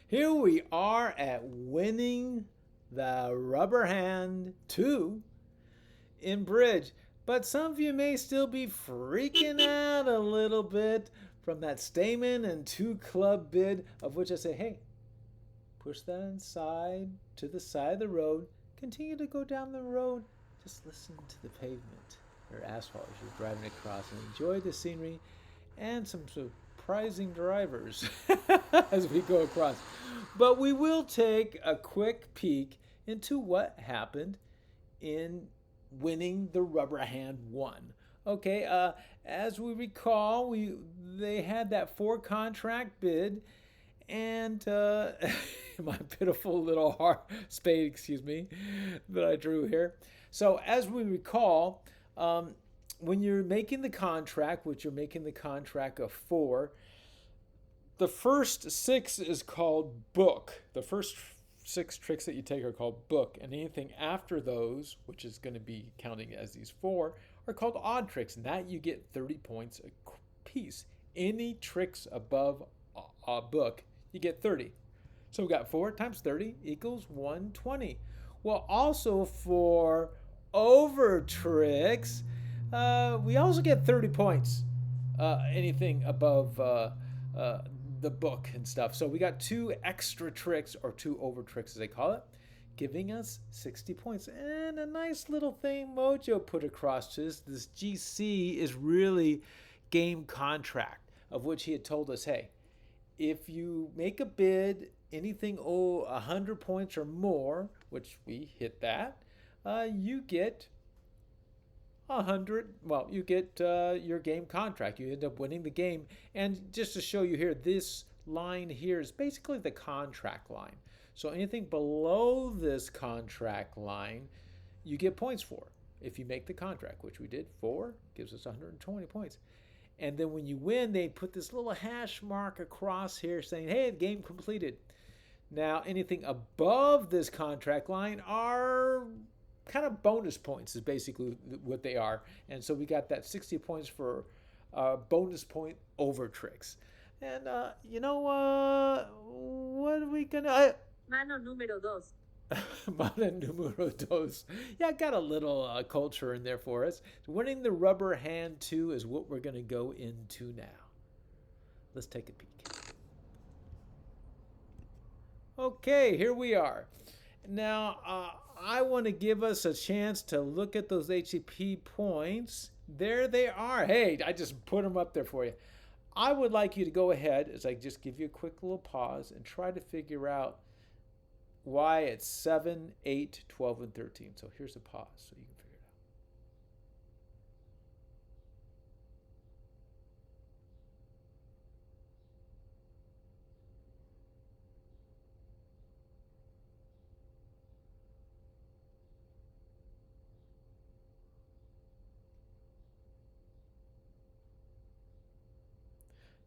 Here we are at winning the rubber hand 2 in bridge. But some of you may still be freaking out a little bit from that stamen and 2 club bid, of which I say, hey, push that inside to the side of the road. Continue to go down the road. Just listen to the pavement or asphalt as you're driving across and enjoy the scenery and some surprising drivers as we go across. But we will take a quick peek into what happened in winning the rubber hand 1. Okay, as we recall, they had that 4 contract bid, and my pitiful little spade, excuse me, that I drew here. So as we recall, when you're making the contract, which you're making the contract of 4, the first 6 is called book. The first 6 tricks that you take are called book, and anything after those, which is going to be counting as these 4, are called odd tricks, and that you get 30 points a piece. Any tricks above a book, you get 30. So we got 4 times 30 equals 120. Well, also for over tricks, we also get 30 points. Anything above the book and stuff. So we got 2 extra tricks, or 2 over tricks as they call it, giving us 60 points. And a nice little thing Mojo put across to us. This GC is really game contract, of which he had told us, hey, if you make a bid anything 100 points or more, which we hit that, you get 100. Well, you get your game contract. You end up winning the game. And just to show you here, this line here is basically the contract line. So anything below this contract line, you get points for. If you make the contract, which we did, 4 gives us 120 points. And then when you win, they put this little hash mark across here saying, hey, the game completed. Now, anything above this contract line are kind of bonus points is basically what they are. And so we got that 60 points for bonus point over tricks. And what are we gonna... Mano número 2. Mano numero dos. Yeah, I got a little culture in there for us. Winning the rubber hand 2 is what we're gonna go into now. Let's take a peek. Okay, here we are. Now, I want to give us a chance to look at those HCP points. There they are. Hey, I just put them up there for you. I would like you to go ahead, as I just give you a quick little pause, and try to figure out why it's 7, 8, 12, and 13. So here's a pause so you can figure it out.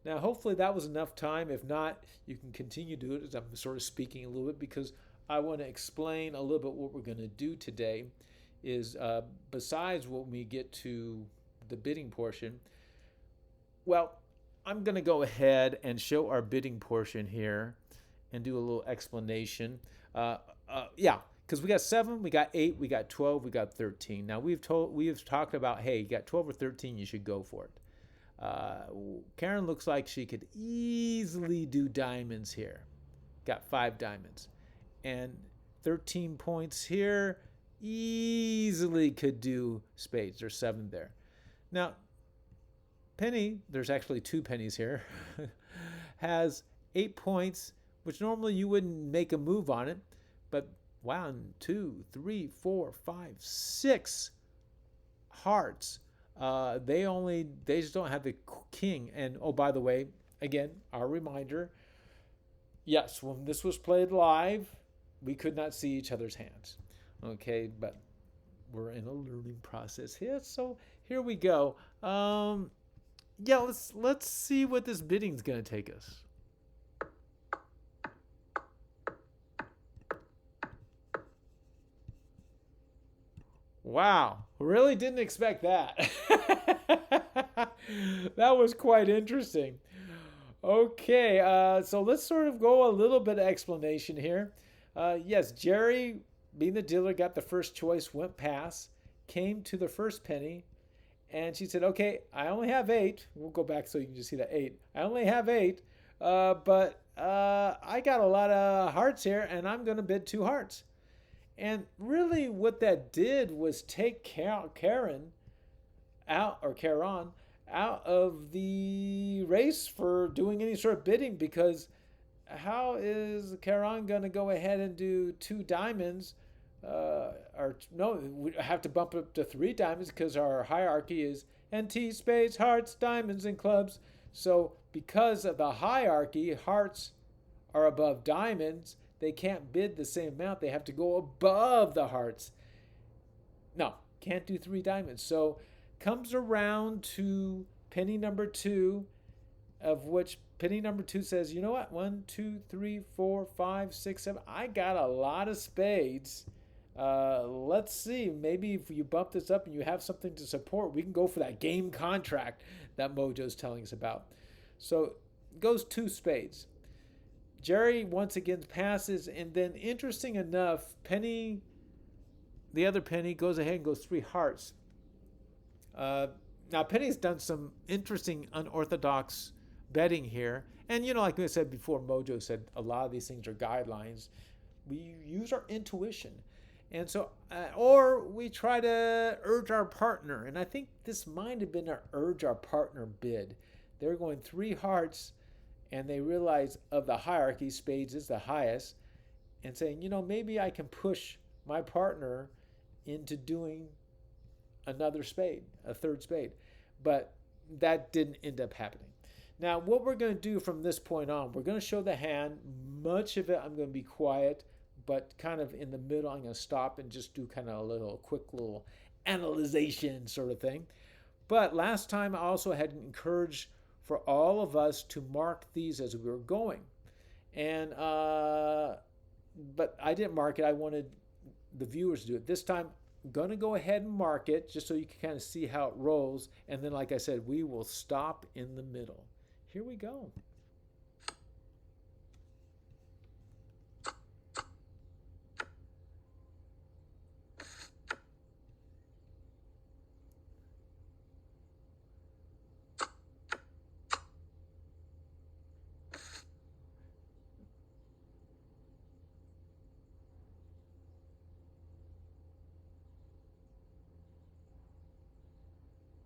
Now, hopefully that was enough time. If not, you can continue to do it as I'm sort of speaking a little bit, because I want to explain a little bit what we're going to do today is besides when we get to the bidding portion, well, I'm going to go ahead and show our bidding portion here and do a little explanation. Yeah, because we got 7, we got 8, we got 12, we got 13. Now we've talked about, hey, you got 12 or 13, you should go for it. Karen looks like she could easily do diamonds here. Got 5 diamonds. And 13 points here, easily could do spades. There's 7 there. Now, Penny, there's actually 2 pennies here, has 8 points, which normally you wouldn't make a move on it. But 1, 2, 3, 4, 5, 6 hearts. They just don't have the king. And oh, by the way, again, our reminder, yes, when this was played live, we could not see each other's hands. Okay, but we're in a learning process here, so here we go. Yeah, let's see what this bidding's gonna take us. Wow, really didn't expect that. That was quite interesting. Okay, so let's sort of go a little bit of explanation here. Yes, Jerry, being the dealer, got the first choice, went pass, came to the first penny, and she said, "Okay, I only have eight." We'll go back so you can just see the eight. I only have eight, but I got a lot of hearts here, and I'm going to bid two hearts. And really, what that did was take Karen out, or Karen out of the race for doing any sort of bidding, because how is Karen going to go ahead and do two diamonds? Or no, we have to bump up to three diamonds because our hierarchy is NT, spades, hearts, diamonds, and clubs. So because of the hierarchy, hearts are above diamonds. They can't bid the same amount. They have to go above the hearts. No, can't do three diamonds. So comes around to penny number two, of which penny number two says, you know what? One, two, three, four, five, six, seven. I got a lot of spades. Let's see. Maybe if you bump this up and you have something to support, we can go for that game contract that Mojo's telling us about. So goes two spades. Jerry once again passes, and then interesting enough, Penny, the other Penny, goes ahead and goes three hearts. Uh, Now, Penny's done some interesting, unorthodox betting here. And, like I said before, Mojo said a lot of these things are guidelines. We use our intuition. And so, or we try to urge our partner. And I think this might have been our urge our partner bid. They're going three hearts, and they realize of the hierarchy, spades is the highest, and saying, maybe I can push my partner into doing another spade, a third spade. But that didn't end up happening. Now, what we're going to do from this point on, we're going to show the hand. Much of it I'm going to be quiet, but kind of in the middle, I'm going to stop and just do kind of a quick little analyzation sort of thing. But last time I also had encouraged for all of us to mark these as we were going. And, but I didn't mark it. I wanted the viewers to do it. This time, I'm going to go ahead and mark it just so you can kind of see how it rolls. And then, like I said, we will stop in the middle. Here we go.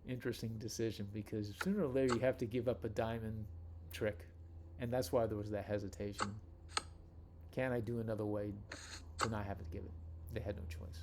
Interesting decision, because sooner or later you have to give up a diamond trick. And that's why there was that hesitation. Can I do another way to not have to give it? They had no choice.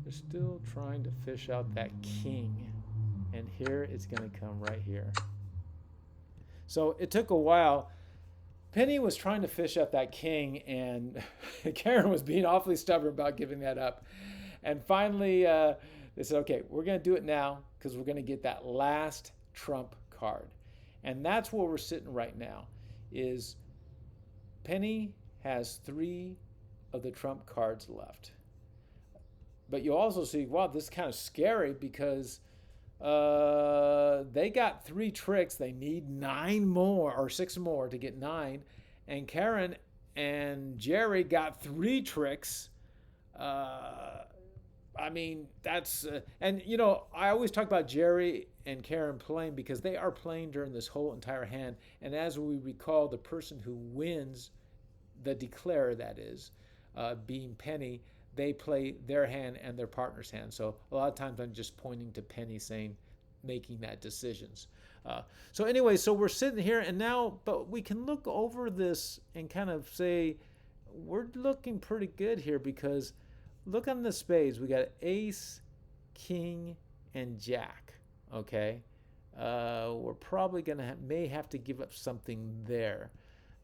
They're still trying to fish out that king. And here it's going to come right here. So it took a while. Penny was trying to fish out that king, and Karen was being awfully stubborn about giving that up. And finally, they said, okay, we're going to do it now because we're going to get that last trump card. And that's where we're sitting right now, is Penny has three of the trump cards left. But you also see, wow, this is kind of scary, because they got three tricks. They need nine more or six more to get nine. And Karen and Jerry got three tricks. I mean, that's, and I always talk about Jerry and Karen playing because they are playing during this whole entire hand. And as we recall, the person who wins, the declarer that is, being Penny, they play their hand and their partner's hand. So a lot of times I'm just pointing to Penny saying, making that decisions. So anyway, so we're sitting here and now, but we can look over this and kind of say, we're looking pretty good here, because look on the spades. We got ace, king, and jack. Okay. We're probably going to may have to give up something there.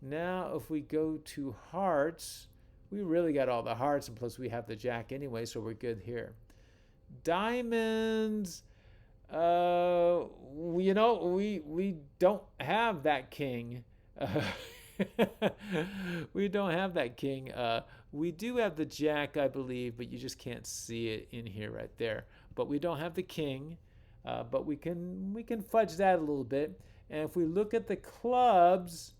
Now, if we go to hearts, we really got all the hearts, and plus we have the jack anyway, so we're good here. Diamonds, we don't have that king. Uh, we don't have that king. We do have the jack, I believe, but you just can't see it in here right there. But we don't have the king. But we can fudge that a little bit. And if we look at the clubs,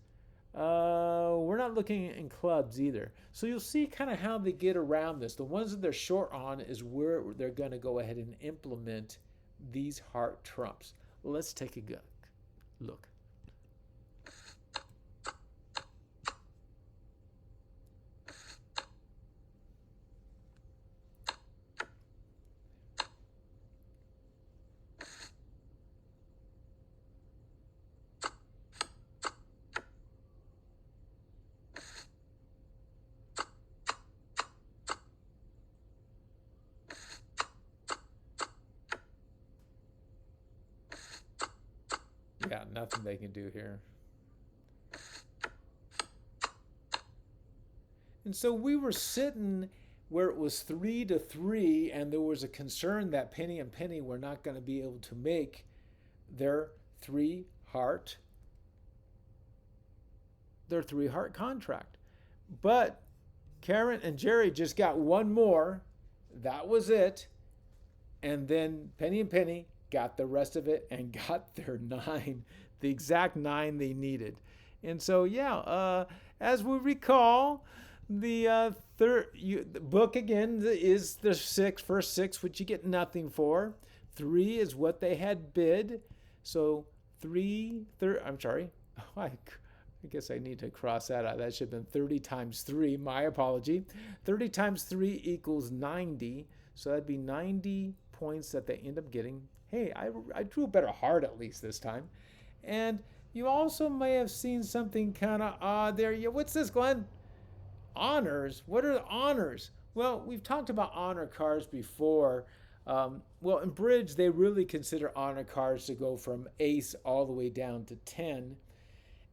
we're not looking in clubs either. So you'll see kind of how they get around this. The ones that they're short on is where they're going to go ahead and implement these heart trumps. Let's take a look. Yeah, nothing they can do here. And so we were sitting where it was 3-3, and there was a concern that Penny and Penny were not going to be able to make their three heart contract. But Karen and Jerry just got one more. That was it. And then Penny and Penny got the rest of it and got their 9, the exact 9 they needed. And so, yeah, as we recall, the the book again is the first six, which you get nothing for. 3 is what they had bid. So I'm sorry. I guess I need to cross that out. That should have been 30 times 3. My apology. 30 times 3 equals 90. So that'd be 90 points that they end up getting. Hey, I drew a better heart at least this time. And you also may have seen something kind of odd there. Yeah, what's this, Glenn? Honors? What are the honors? Well, we've talked about honor cards before. Well, in bridge, they really consider honor cards to go from ace all the way down to 10.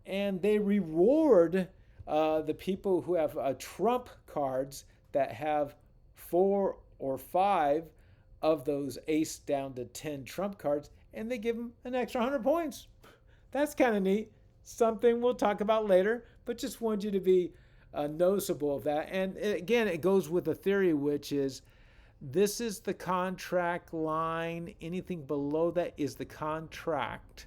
And they reward the people who have trump cards that have 4 or 5 of those ace down to 10 trump cards, and they give them an extra 100 points. That's kind of neat. Something we'll talk about later, but just want you to be noticeable of that. And again, it goes with the theory, which is this is the contract line. Anything below that is the contract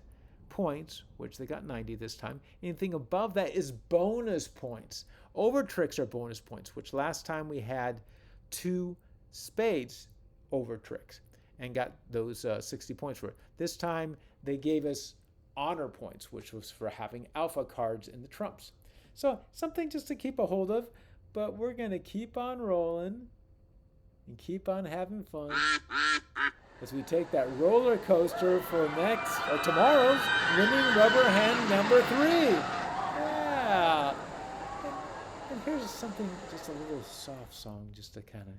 points, which they got 90 this time. Anything above that is bonus points. Over tricks are bonus points, which last time we had 2 spades over tricks and got those 60 points for it. This time they gave us honor points, which was for having alpha cards in the trumps. So something just to keep a hold of, but we're going to keep on rolling and keep on having fun as we take that roller coaster for tomorrow's winning rubber hand number 3. Yeah. And here's something, just a little soft song just to kind of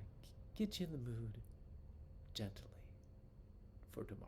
get you in the mood gently for tomorrow.